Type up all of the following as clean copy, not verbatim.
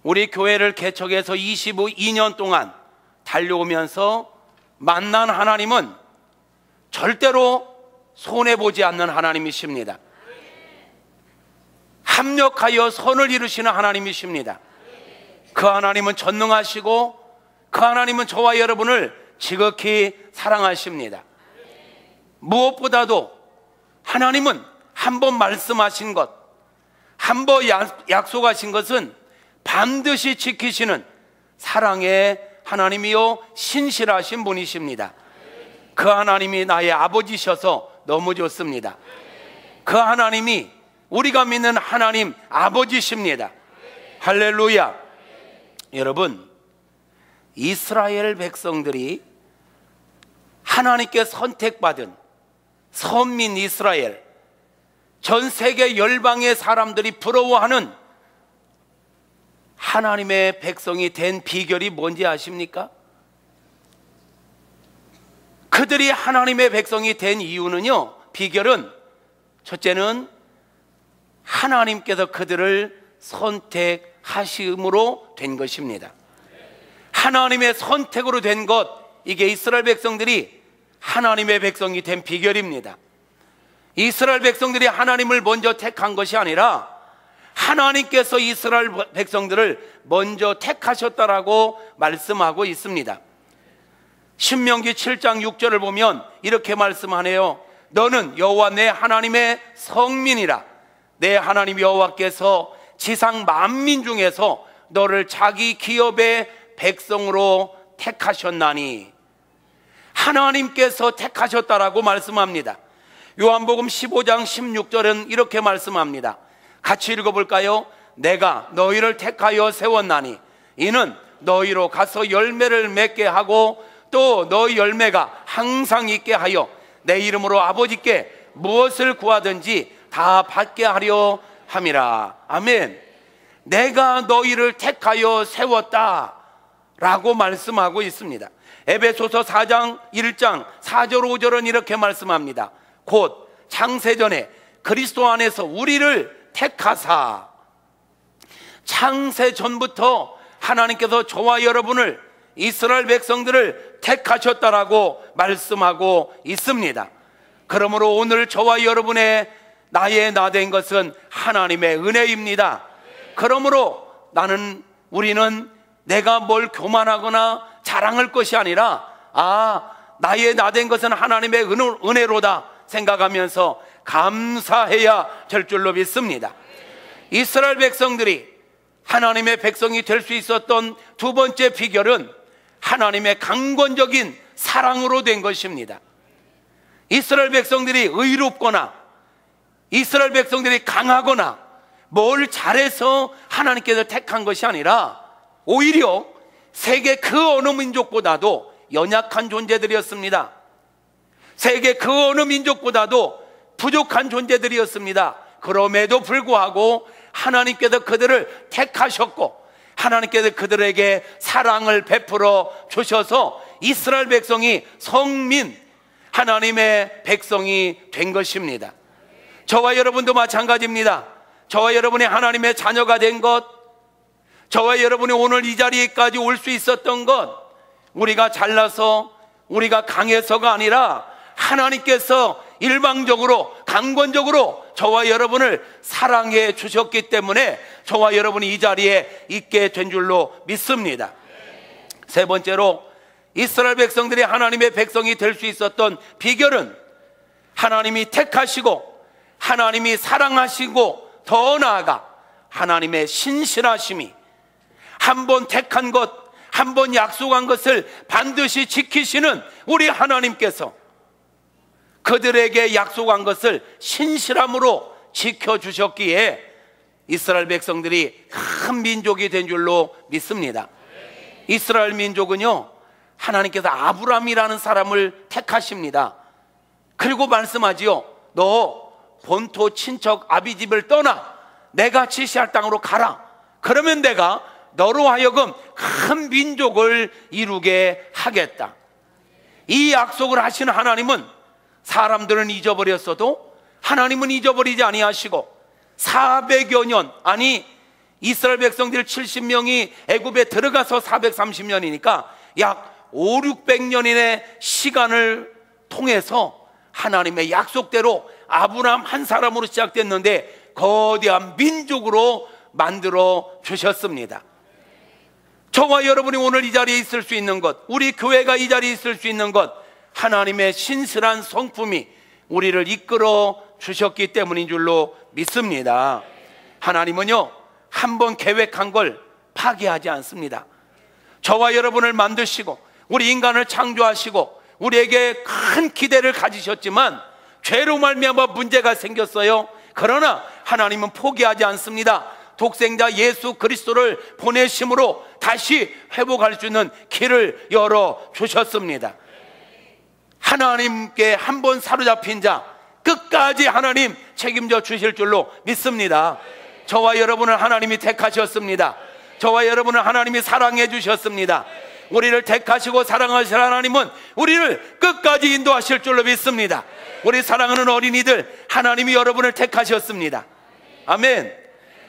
우리 교회를 개척해서 22년 동안 달려오면서 만난 하나님은 절대로 손해보지 않는 하나님이십니다. 합력하여 선을 이루시는 하나님이십니다. 그 하나님은 전능하시고 그 하나님은 저와 여러분을 지극히 사랑하십니다. 무엇보다도 하나님은 한 번 말씀하신 것, 한 번 약속하신 것은 반드시 지키시는 사랑의 하나님이요 신실하신 분이십니다. 그 하나님이 나의 아버지셔서 너무 좋습니다. 그 하나님이 우리가 믿는 하나님 아버지십니다. 할렐루야. 여러분, 이스라엘 백성들이 하나님께 선택받은 선민 이스라엘, 전 세계 열방의 사람들이 부러워하는 하나님의 백성이 된 비결이 뭔지 아십니까? 그들이 하나님의 백성이 된 이유는요, 비결은 첫째는 하나님께서 그들을 선택하심으로 된 것입니다. 하나님의 선택으로 된 것, 이게 이스라엘 백성들이 하나님의 백성이 된 비결입니다. 이스라엘 백성들이 하나님을 먼저 택한 것이 아니라 하나님께서 이스라엘 백성들을 먼저 택하셨다라고 말씀하고 있습니다. 신명기 7장 6절을 보면 이렇게 말씀하네요. 너는 여호와 내 하나님의 성민이라. 내 하나님 여호와께서 지상 만민 중에서 너를 자기 기업의 백성으로 택하셨나니. 하나님께서 택하셨다라고 말씀합니다. 요한복음 15장 16절은 이렇게 말씀합니다. 같이 읽어볼까요? 내가 너희를 택하여 세웠나니 이는 너희로 가서 열매를 맺게 하고 또 너희 열매가 항상 있게 하여 내 이름으로 아버지께 무엇을 구하든지 다 받게 하려 함이라. 아멘. 내가 너희를 택하여 세웠다 라고 말씀하고 있습니다. 에베소서 4장 1장 4절 5절은 이렇게 말씀합니다. 곧 창세전에 그리스도 안에서 우리를 택하사. 창세전부터 하나님께서 저와 여러분을, 이스라엘 백성들을 택하셨다라고 말씀하고 있습니다. 그러므로 오늘 저와 여러분의 나의 나 된 것은 하나님의 은혜입니다. 그러므로 우리는 내가 뭘 교만하거나 자랑할 것이 아니라 나의 나 된 것은 하나님의 은혜로다 생각하면서 감사해야 될 줄로 믿습니다. 이스라엘 백성들이 하나님의 백성이 될 수 있었던 두 번째 비결은 하나님의 강권적인 사랑으로 된 것입니다. 이스라엘 백성들이 의롭거나 이스라엘 백성들이 강하거나 뭘 잘해서 하나님께서 택한 것이 아니라 오히려 세계 그 어느 민족보다도 연약한 존재들이었습니다. 세계 그 어느 민족보다도 부족한 존재들이었습니다. 그럼에도 불구하고 하나님께서 그들을 택하셨고 하나님께서 그들에게 사랑을 베풀어 주셔서 이스라엘 백성이 성민, 하나님의 백성이 된 것입니다. 저와 여러분도 마찬가지입니다. 저와 여러분이 하나님의 자녀가 된 것, 저와 여러분이 오늘 이 자리에까지 올 수 있었던 것, 우리가 잘나서 우리가 강해서가 아니라 하나님께서 일방적으로 강권적으로 저와 여러분을 사랑해 주셨기 때문에 저와 여러분이 이 자리에 있게 된 줄로 믿습니다. 세 번째로 이스라엘 백성들이 하나님의 백성이 될 수 있었던 비결은 하나님이 택하시고 하나님이 사랑하시고 더 나아가 하나님의 신실하심이, 한 번 택한 것, 한 번 약속한 것을 반드시 지키시는 우리 하나님께서 그들에게 약속한 것을 신실함으로 지켜주셨기에 이스라엘 백성들이 큰 민족이 된 줄로 믿습니다. 이스라엘 민족은요, 하나님께서 아브람이라는 사람을 택하십니다. 그리고 말씀하지요. 너 본토 친척 아비집을 떠나 내가 지시할 땅으로 가라. 그러면 내가 너로 하여금 큰 민족을 이루게 하겠다. 이 약속을 하시는 하나님은 사람들은 잊어버렸어도 하나님은 잊어버리지 아니하시고 400여 년, 아니 이스라엘 백성들 70명이 애굽에 들어가서 430년이니까 약 5, 600년의 시간을 통해서 하나님의 약속대로 아브라함 한 사람으로 시작됐는데 거대한 민족으로 만들어 주셨습니다. 저와 여러분이 오늘 이 자리에 있을 수 있는 것, 우리 교회가 이 자리에 있을 수 있는 것, 하나님의 신실한 성품이 우리를 이끌어 주셨기 때문인 줄로 믿습니다. 하나님은요, 한번 계획한 걸 파기하지 않습니다. 저와 여러분을 만드시고 우리 인간을 창조하시고 우리에게 큰 기대를 가지셨지만 죄로 말미암아 문제가 생겼어요. 그러나 하나님은 포기하지 않습니다. 독생자 예수 그리스도를 보내심으로 다시 회복할 수 있는 길을 열어주셨습니다. 하나님께 한번 사로잡힌 자 끝까지 하나님 책임져 주실 줄로 믿습니다. 저와 여러분을 하나님이 택하셨습니다. 저와 여러분을 하나님이 사랑해 주셨습니다. 우리를 택하시고 사랑하실 하나님은 우리를 끝까지 인도하실 줄로 믿습니다. 우리 사랑하는 어린이들, 하나님이 여러분을 택하셨습니다. 아멘.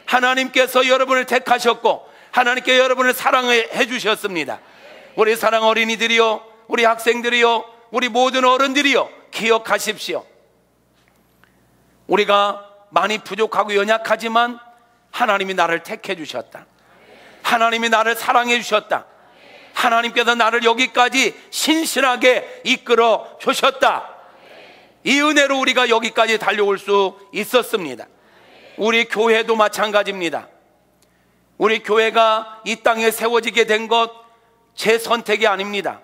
하나님께서 여러분을 택하셨고 하나님께 여러분을 사랑해 주셨습니다. 우리 사랑 어린이들이요, 우리 학생들이요, 우리 모든 어른들이요, 기억하십시오. 우리가 많이 부족하고 연약하지만 하나님이 나를 택해 주셨다. 하나님이 나를 사랑해 주셨다. 하나님께서 나를 여기까지 신실하게 이끌어 주셨다. 이 은혜로 우리가 여기까지 달려올 수 있었습니다. 우리 교회도 마찬가지입니다. 우리 교회가 이 땅에 세워지게 된 것 제 선택이 아닙니다.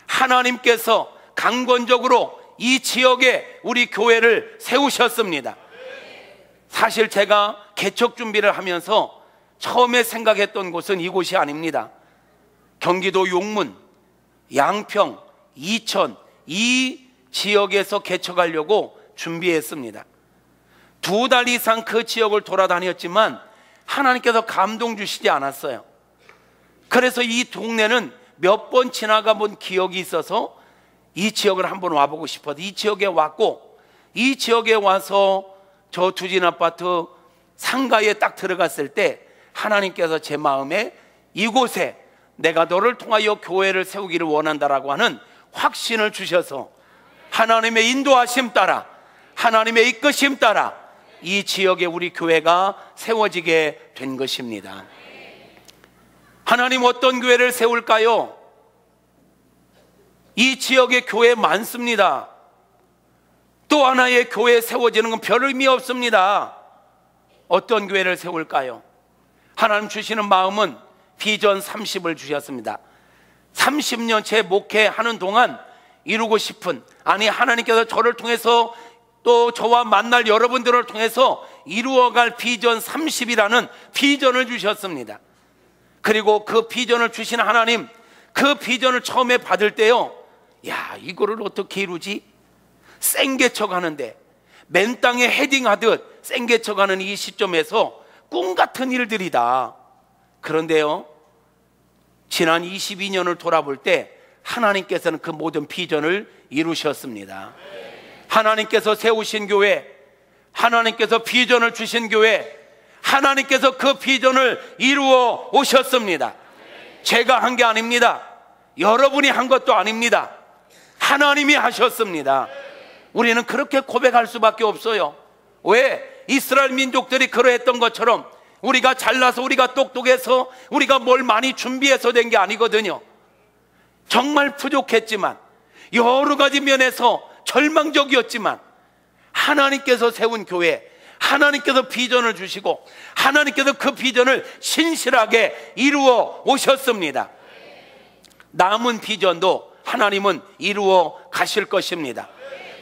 하나님께서 강권적으로 이 지역에 우리 교회를 세우셨습니다. 사실 제가 개척 준비를 하면서 처음에 생각했던 곳은 이곳이 아닙니다. 경기도 용문, 양평, 이천 이 지역에서 개척하려고 준비했습니다. 2달 이상 그 지역을 돌아다녔지만 하나님께서 감동 주시지 않았어요. 그래서 이 동네는 몇 번 지나가 본 기억이 있어서 이 지역을 한번 와보고 싶어서 이 지역에 왔고, 이 지역에 와서 저 두진 아파트 상가에 딱 들어갔을 때 하나님께서 제 마음에 이곳에 내가 너를 통하여 교회를 세우기를 원한다라고 하는 확신을 주셔서 하나님의 인도하심 따라, 하나님의 이끄심 따라 이 지역에 우리 교회가 세워지게 된 것입니다. 하나님 어떤 교회를 세울까요? 이 지역에 교회 많습니다. 또 하나의 교회 세워지는 건 별 의미 없습니다. 어떤 교회를 세울까요? 하나님 주시는 마음은 비전 30을 주셨습니다. 30년째 목회하는 동안 이루고 싶은, 아니 하나님께서 저를 통해서 또 저와 만날 여러분들을 통해서 이루어갈 비전 30이라는 비전을 주셨습니다. 그리고 그 비전을 주신 하나님, 그 비전을 처음에 받을 때요, 야, 이거를 어떻게 이루지? 생개척하는데 맨 땅에 헤딩하듯 생개척하는 이 시점에서 꿈같은 일들이다. 그런데요, 지난 22년을 돌아볼 때 하나님께서는 그 모든 비전을 이루셨습니다. 하나님께서 세우신 교회, 하나님께서 비전을 주신 교회, 하나님께서 그 비전을 이루어 오셨습니다. 제가 한 게 아닙니다. 여러분이 한 것도 아닙니다. 하나님이 하셨습니다. 우리는 그렇게 고백할 수밖에 없어요. 왜? 이스라엘 민족들이 그러했던 것처럼 우리가 잘나서, 우리가 똑똑해서, 우리가 뭘 많이 준비해서 된 게 아니거든요. 정말 부족했지만, 여러 가지 면에서 절망적이었지만 하나님께서 세운 교회, 하나님께서 비전을 주시고 하나님께서 그 비전을 신실하게 이루어 오셨습니다. 남은 비전도 하나님은 이루어 가실 것입니다.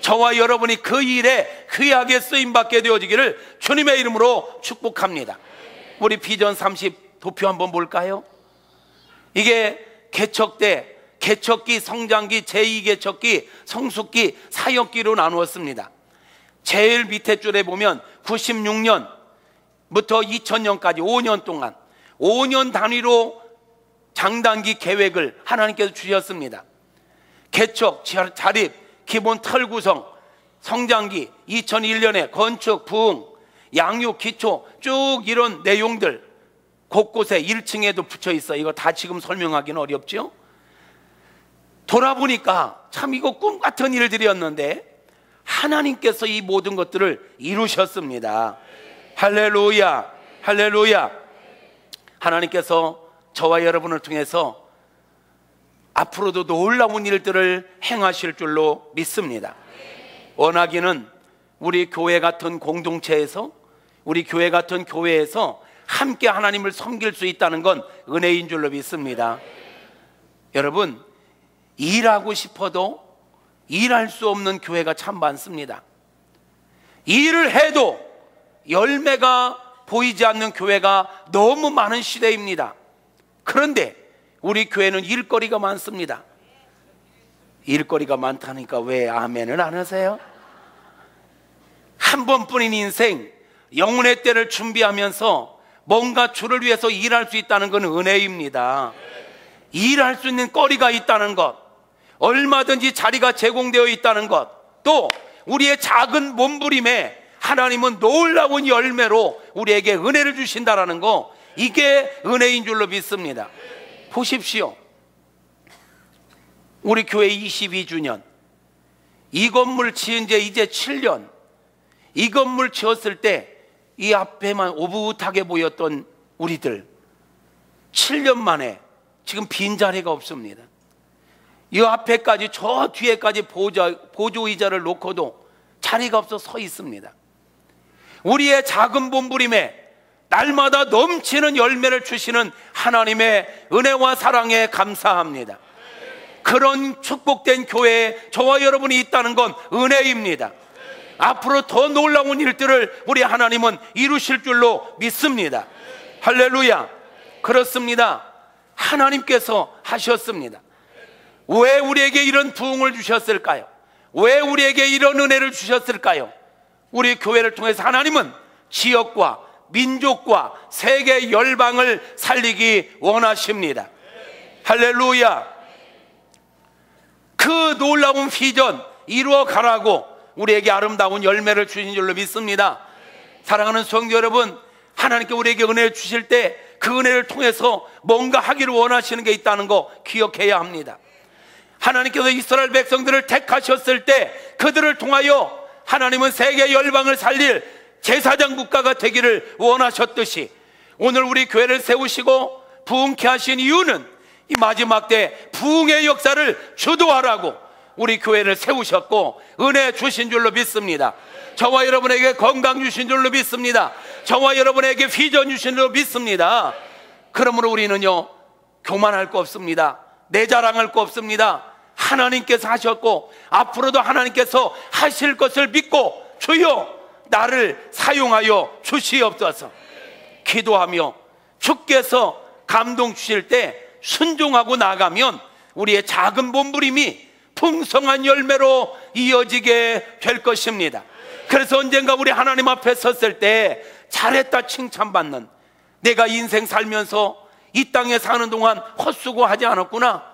저와 여러분이 그 일에 귀하게 쓰임받게 되어지기를 주님의 이름으로 축복합니다. 우리 비전 30 도표 한번 볼까요? 이게 개척 때 개척기, 성장기, 제2개척기, 성숙기, 사역기로 나누었습니다. 제일 밑에 줄에 보면 96년부터 2000년까지 5년 동안 5년 단위로 장단기 계획을 하나님께서 주셨습니다. 개척, 자립, 기본 털 구성, 성장기, 2001년에 건축, 부흥, 양육, 기초, 쭉 이런 내용들 곳곳에 1층에도 붙여 있어. 이거 다 지금 설명하기는 어렵죠? 돌아보니까 참 이거 꿈 같은 일들이었는데 하나님께서 이 모든 것들을 이루셨습니다. 할렐루야, 할렐루야. 하나님께서 저와 여러분을 통해서 앞으로도 놀라운 일들을 행하실 줄로 믿습니다. 원하기는 우리 교회 같은 공동체에서, 우리 교회 같은 교회에서 함께 하나님을 섬길 수 있다는 건 은혜인 줄로 믿습니다. 여러분, 일하고 싶어도 일할 수 없는 교회가 참 많습니다. 일을 해도 열매가 보이지 않는 교회가 너무 많은 시대입니다. 그런데 우리 교회는 일거리가 많습니다. 일거리가 많다니까 왜 아멘을 안 하세요? 한 번뿐인 인생, 영혼의 때를 준비하면서 뭔가 주를 위해서 일할 수 있다는 건 은혜입니다. 일할 수 있는 거리가 있다는 것, 얼마든지 자리가 제공되어 있다는 것, 또 우리의 작은 몸부림에 하나님은 놀라운 열매로 우리에게 은혜를 주신다는 거, 이게 은혜인 줄로 믿습니다. 보십시오. 우리 교회 22주년, 이 건물 지은 지 이제 7년. 이 건물 지었을 때 이 앞에만 오붓하게 보였던 우리들, 7년 만에 지금 빈자리가 없습니다. 이 앞에까지, 저 뒤에까지 보조 의자를 놓고도 자리가 없어 서 있습니다. 우리의 작은 몸부림에 날마다 넘치는 열매를 주시는 하나님의 은혜와 사랑에 감사합니다. 그런 축복된 교회에 저와 여러분이 있다는 건 은혜입니다. 앞으로 더 놀라운 일들을 우리 하나님은 이루실 줄로 믿습니다. 할렐루야. 그렇습니다. 하나님께서 하셨습니다. 왜 우리에게 이런 부흥을 주셨을까요? 왜 우리에게 이런 은혜를 주셨을까요? 우리 교회를 통해서 하나님은 지역과 민족과 세계 열방을 살리기 원하십니다. 할렐루야. 그 놀라운 비전 이루어 가라고 우리에게 아름다운 열매를 주신 줄로 믿습니다. 사랑하는 성도 여러분, 하나님께 우리에게 은혜를 주실 때 그 은혜를 통해서 뭔가 하기를 원하시는 게 있다는 거 기억해야 합니다. 하나님께서 이스라엘 백성들을 택하셨을 때 그들을 통하여 하나님은 세계 열방을 살릴 제사장 국가가 되기를 원하셨듯이 오늘 우리 교회를 세우시고 부흥케 하신 이유는 이 마지막 때 부흥의 역사를 주도하라고 우리 교회를 세우셨고 은혜 주신 줄로 믿습니다. 저와 여러분에게 건강 주신 줄로 믿습니다. 저와 여러분에게 비전 주신 줄로 믿습니다. 그러므로 우리는요, 교만할 거 없습니다. 내 자랑할 거 없습니다. 하나님께서 하셨고 앞으로도 하나님께서 하실 것을 믿고 주여 나를 사용하여 주시옵소서 기도하며 주께서 감동 주실 때 순종하고 나가면 우리의 작은 몸부림이 풍성한 열매로 이어지게 될 것입니다. 그래서 언젠가 우리 하나님 앞에 섰을 때 잘했다 칭찬받는, 내가 인생 살면서 이 땅에 사는 동안 헛수고하지 않았구나,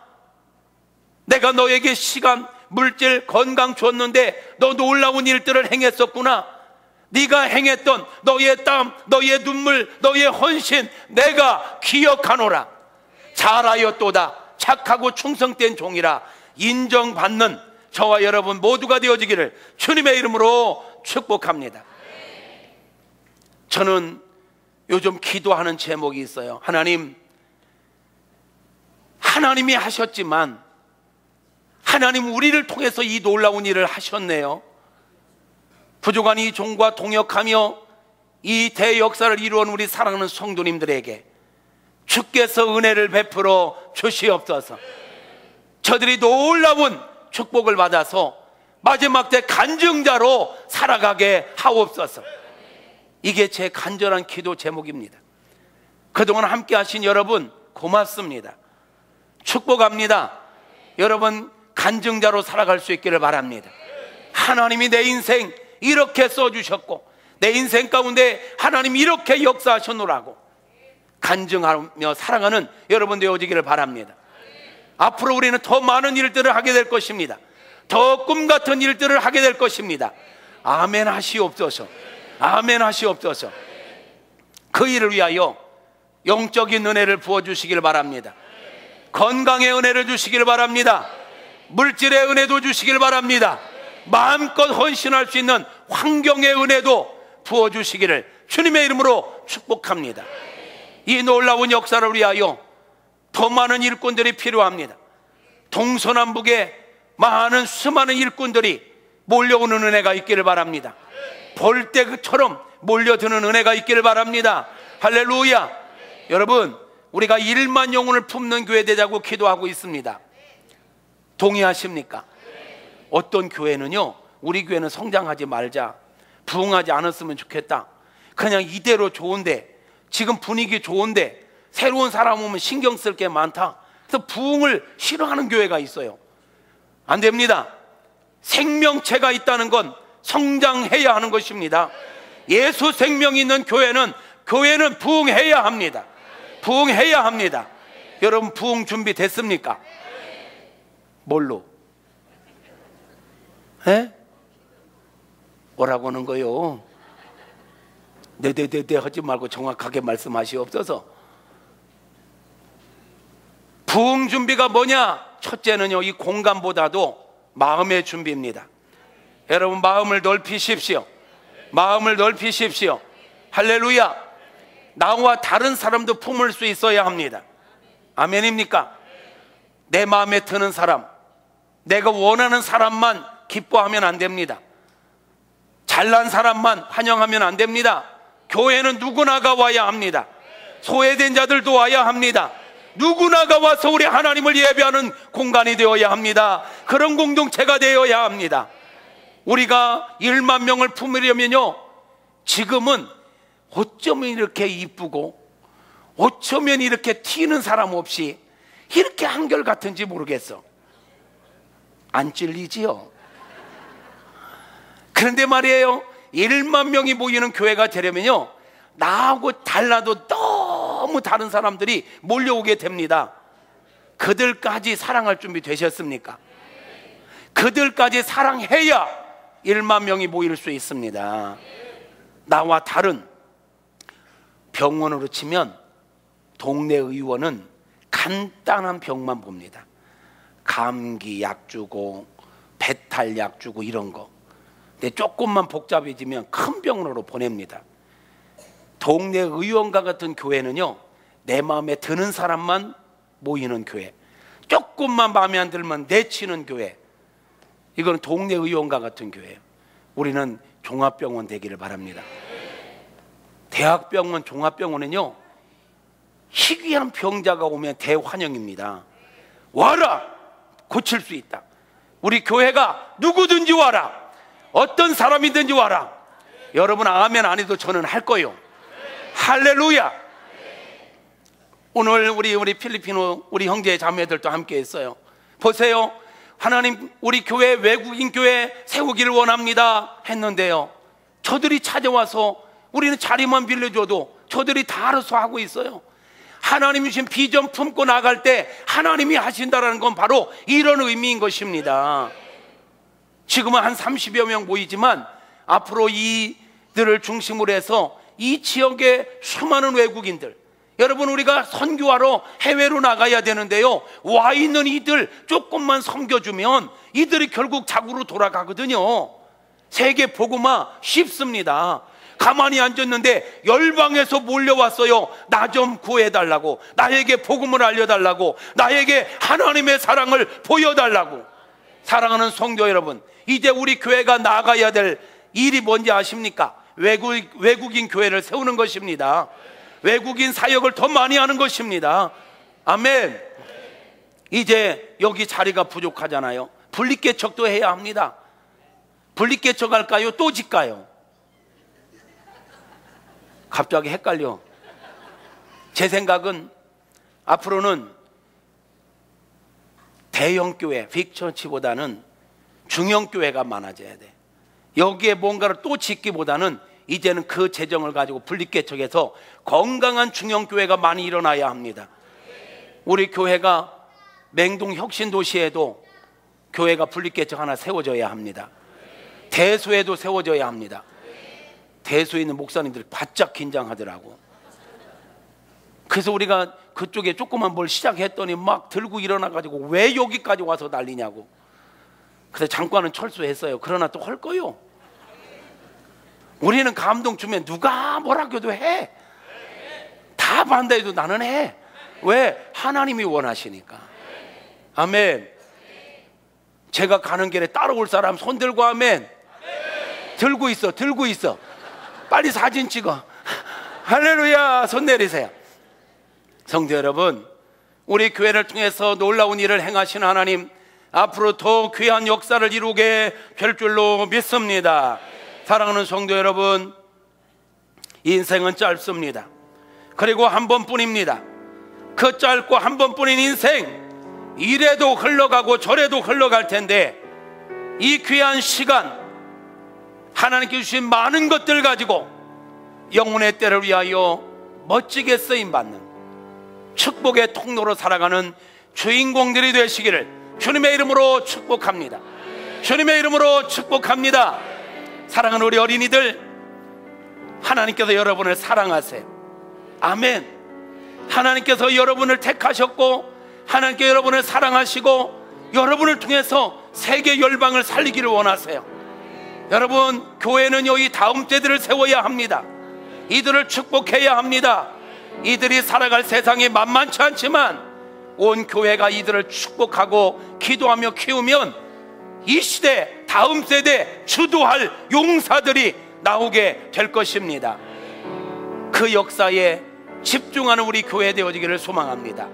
내가 너에게 시간, 물질, 건강 줬는데 너 놀라운 일들을 행했었구나, 네가 행했던 너의 땀, 너의 눈물, 너의 헌신 내가 기억하노라, 잘하였도다, 착하고 충성된 종이라 인정받는 저와 여러분 모두가 되어지기를 주님의 이름으로 축복합니다. 저는 요즘 기도하는 제목이 있어요. 하나님이 하셨지만 하나님 우리를 통해서 이 놀라운 일을 하셨네요. 부족한 이 종과 동역하며 이 대역사를 이루어온 우리 사랑하는 성도님들에게 주께서 은혜를 베풀어 주시옵소서. 저들이 놀라운 축복을 받아서 마지막 때 간증자로 살아가게 하옵소서. 이게 제 간절한 기도 제목입니다. 그동안 함께 하신 여러분 고맙습니다. 축복합니다. 여러분 간증자로 살아갈 수 있기를 바랍니다. 하나님이 내 인생 이렇게 써주셨고 내 인생 가운데 하나님 이렇게 역사하셨노라고 간증하며 살아가는 여러분 되어지기를 바랍니다. 앞으로 우리는 더 많은 일들을 하게 될 것입니다. 더 꿈같은 일들을 하게 될 것입니다. 아멘 하시옵소서. 아멘 하시옵소서. 그 일을 위하여 영적인 은혜를 부어주시길 바랍니다. 건강의 은혜를 주시길 바랍니다. 물질의 은혜도 주시길 바랍니다. 마음껏 헌신할 수 있는 환경의 은혜도 부어주시기를 주님의 이름으로 축복합니다. 이 놀라운 역사를 위하여 더 많은 일꾼들이 필요합니다. 동서남북에 많은 수많은 일꾼들이 몰려오는 은혜가 있기를 바랍니다. 볼때처럼 몰려드는 은혜가 있기를 바랍니다. 할렐루야. 여러분, 우리가 1만 영혼을 품는 교회 되자고 기도하고 있습니다. 동의하십니까? 어떤 교회는요, 우리 교회는 성장하지 말자, 부흥하지 않았으면 좋겠다, 그냥 이대로 좋은데, 지금 분위기 좋은데 새로운 사람 오면 신경 쓸 게 많다, 그래서 부흥을 싫어하는 교회가 있어요. 안 됩니다. 생명체가 있다는 건 성장해야 하는 것입니다. 예수 생명이 있는 교회는 부흥해야 합니다. 부흥해야 합니다. 여러분, 부흥 준비 됐습니까? 뭘로? 에? 뭐라고 하는 거요? 네네네네 하지 말고 정확하게 말씀하시옵소서. 부흥 준비가 뭐냐? 첫째는요, 이 공간보다도 마음의 준비입니다. 여러분, 마음을 넓히십시오. 마음을 넓히십시오. 할렐루야. 나와 다른 사람도 품을 수 있어야 합니다. 아멘입니까? 내 마음에 드는 사람, 내가 원하는 사람만 기뻐하면 안 됩니다. 잘난 사람만 환영하면 안 됩니다. 교회는 누구나가 와야 합니다. 소외된 자들도 와야 합니다. 누구나가 와서 우리 하나님을 예배하는 공간이 되어야 합니다. 그런 공동체가 되어야 합니다. 우리가 1만 명을 품으려면요, 지금은 어쩌면 이렇게 이쁘고 어쩌면 이렇게 튀는 사람 없이 이렇게 한결같은지 모르겠어. 안 찔리지요? 그런데 말이에요, 1만 명이 모이는 교회가 되려면요, 나하고 달라도 너무 다른 사람들이 몰려오게 됩니다. 그들까지 사랑할 준비 되셨습니까? 그들까지 사랑해야 1만 명이 모일 수 있습니다. 나와 다른, 병원으로 치면 동네 의원은 간단한 병만 봅니다. 감기 약 주고 배탈 약 주고 이런 거. 근데 조금만 복잡해지면 큰 병원으로 보냅니다. 동네 의원과 같은 교회는요, 내 마음에 드는 사람만 모이는 교회, 조금만 마음에 안 들면 내치는 교회, 이건 동네 의원과 같은 교회예요. 우리는 종합병원 되기를 바랍니다. 대학병원, 종합병원은요, 희귀한 병자가 오면 대환영입니다. 와라! 고칠 수 있다. 우리 교회가 누구든지 와라. 어떤 사람이든지 와라. 여러분 아멘 안 해도 저는 할 거예요. 할렐루야. 오늘 우리 필리핀 우리 형제 자매들도 함께 했어요. 보세요, 하나님 우리 교회 외국인 교회 세우기를 원합니다 했는데요, 저들이 찾아와서 우리는 자리만 빌려줘도 저들이 다 알아서 하고 있어요. 하나님이 주신 비전 품고 나갈 때 하나님이 하신다는 건 바로 이런 의미인 것입니다. 지금은 한 30여 명 모이지만 앞으로 이들을 중심으로 해서 이 지역의 수많은 외국인들, 여러분 우리가 선교하러 해외로 나가야 되는데요, 와 있는 이들 조금만 섬겨주면 이들이 결국 자구로 돌아가거든요. 세계 복음화 쉽습니다. 가만히 앉았는데 열방에서 몰려왔어요. 나 좀 구해달라고, 나에게 복음을 알려달라고, 나에게 하나님의 사랑을 보여달라고. 사랑하는 성도 여러분, 이제 우리 교회가 나가야 될 일이 뭔지 아십니까? 외국인 교회를 세우는 것입니다. 외국인 사역을 더 많이 하는 것입니다. 아멘. 이제 여기 자리가 부족하잖아요. 분립개척도 해야 합니다. 분립개척 할까요? 또 짓까요? 갑자기 헷갈려. 제 생각은 앞으로는 대형교회, 빅처치보다는 중형교회가 많아져야 돼. 여기에 뭔가를 또 짓기보다는 이제는 그 재정을 가지고 분립개척해서 건강한 중형교회가 많이 일어나야 합니다. 우리 교회가 맹동 혁신도시에도 교회가 분립개척 하나 세워져야 합니다. 대소에도 세워져야 합니다. 대소에 있는 목사님들이 바짝 긴장하더라고. 그래서 우리가 그쪽에 조그만 뭘 시작했더니 막 들고 일어나가지고 왜 여기까지 와서 난리냐고. 그래서 잠깐은 철수했어요. 그러나 또 할 거요. 우리는 감동 주면 누가 뭐라고 해도 해. 다 반대해도 나는 해. 왜? 하나님이 원하시니까. 아멘. 제가 가는 길에 따라올 사람 손 들고 아멘. 들고 있어, 들고 있어. 빨리 사진 찍어. 할렐루야. 손 내리세요. 성도 여러분, 우리 교회를 통해서 놀라운 일을 행하신 하나님, 앞으로 더 귀한 역사를 이루게 될 줄로 믿습니다. 사랑하는 성도 여러분, 인생은 짧습니다. 그리고 한 번뿐입니다. 그 짧고 한 번뿐인 인생, 이래도 흘러가고 저래도 흘러갈 텐데, 이 귀한 시간, 하나님께 주신 많은 것들 가지고 영혼의 때를 위하여 멋지게 쓰임받는 축복의 통로로 살아가는 주인공들이 되시기를 주님의 이름으로 축복합니다. 주님의 이름으로 축복합니다. 사랑하는 우리 어린이들, 하나님께서 여러분을 사랑하세요. 아멘. 하나님께서 여러분을 택하셨고, 하나님께 여러분을 사랑하시고, 여러분을 통해서 세계 열방을 살리기를 원하세요. 여러분, 교회는 여기 다음 세대를 세워야 합니다. 이들을 축복해야 합니다. 이들이 살아갈 세상이 만만치 않지만 온 교회가 이들을 축복하고 기도하며 키우면 이 시대, 다음 세대 주도할 용사들이 나오게 될 것입니다. 그 역사에 집중하는 우리 교회 되어지기를 소망합니다.